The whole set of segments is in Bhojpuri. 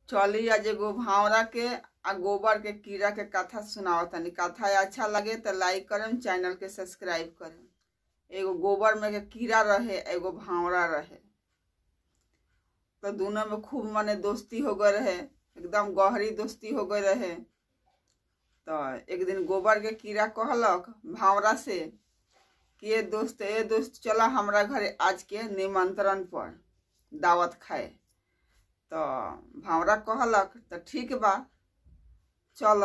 चली आज एगो भावरा के आ गोबर के कीड़ा के कथा सुनावतनी। कथा अच्छा लगे तो लाइक करम, चैनल के सब्सक्राइब करम। एगो गोबर में के कीड़ा रहे, एगो भावरा रहे। तो दोनों में खूब मने दोस्ती हो गए रहे, एकदम गहरी दोस्ती हो गए रहे। तो एक दिन गोबर के कीड़ा कहलक भावरा से कि ए दोस्त चला हमरा घरे आज के निमंत्रण पर दावत खाए। तो भावरा कहलक तो ठीक बा चल।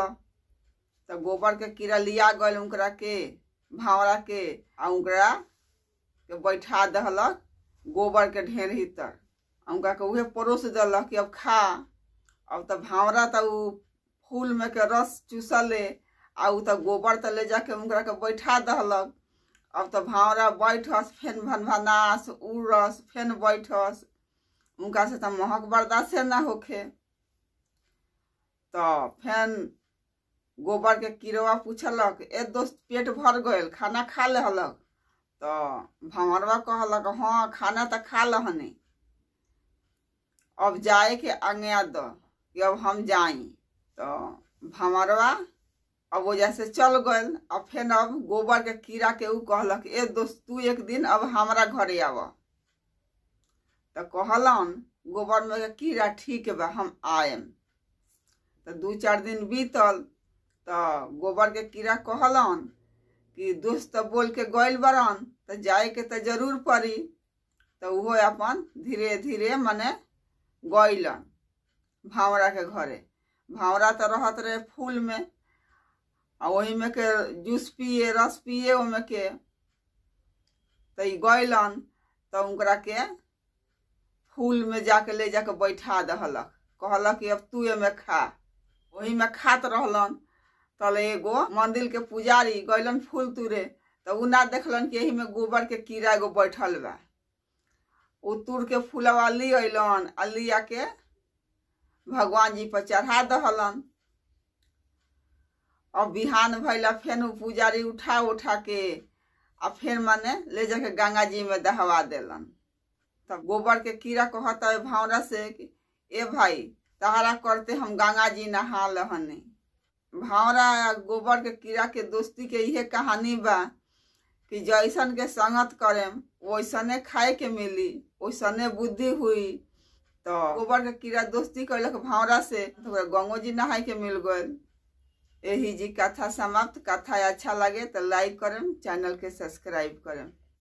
तो गोबर के कीड़ा लिया गल उनकरा के भावरा के आ उनकरा के बैठा दहलक गोबर के ढेर भीतर। उनका के उहे परोस दलक कि अब खा। अब तो भावरा तो उ फूल में के रस चूसले आ उ तो गोबर तो ले जाके उनकरा के बैठा दहलक। अब तो भावरा बैठस, फेन भनभनास उड़स, फेन बैठस। उनका से तो महक बर्दाश्त ना होखे। तो फेन गोबर के कीड़वा पूछलक ए दोस्त पेट भर गयल, खाना खा लेहलक। तो भंवरवा कहलक हाँ खाना तो खा लहनी, अब जाए के आज्ञा दो कि अब हम जाई। तो भंवरवा अब वजह से चल गयल। अब फेन अब गोबर के कीड़ा के ऊ कहलक ए दोस्त तू एक दिन अब हमारा घरे आव। तो कहलन गोबर में के कीड़ा ठीक बा हम आएम। तो 2-4 दिन बीतल। तो गोबर के कीड़ा कहलन कि दोस्त तो बोल के गइल बरन तो जाए के तो जरूर पड़ी। तो वो अपन धीरे धीरे मने गइलन भावरा के घरे। भावरा तो रहत रहे फूल में आ वही में के जूस पिए, रस पिए ओमे के। तो गइलन तो उनकरा के फूल में जाके ले जाके बैठा दहलक। कहलक कि अब तू एमे खा। वही में खात रहलन। तले एगो मंदिर के पुजारी गइलन फूल तुरे। तो उ ना देखलन कि यही में गोबर के कीड़ा एगो बैठल बा। उ तुर के फूलवा ली अइलन आ लिया के भगवान जी पर चढ़ा दहलन। अब बिहान भइला फेन उ पुजारी उठा के आ फेर मने ले जाके गंगा जी में दहवा देलन। तब गोबर के कीड़ा कहता है भावरा से कि ए भाई तहरा करते हम गंगा जी नहा लहनी। भावरा गोबर के कीड़ा के दोस्ती के यह कहानी बा कि जैसन के संगत करेम वैसने खाए के मिली, वैसने बुद्धि हुई। तो गोबर के कीड़ा दोस्ती कैलक भावरा से तो गंगो जी नहाए के मिल गए। यही जी कथा समाप्त। कथा अच्छा लगे तो लाइक करें, चैनल के सब्सक्राइब करें।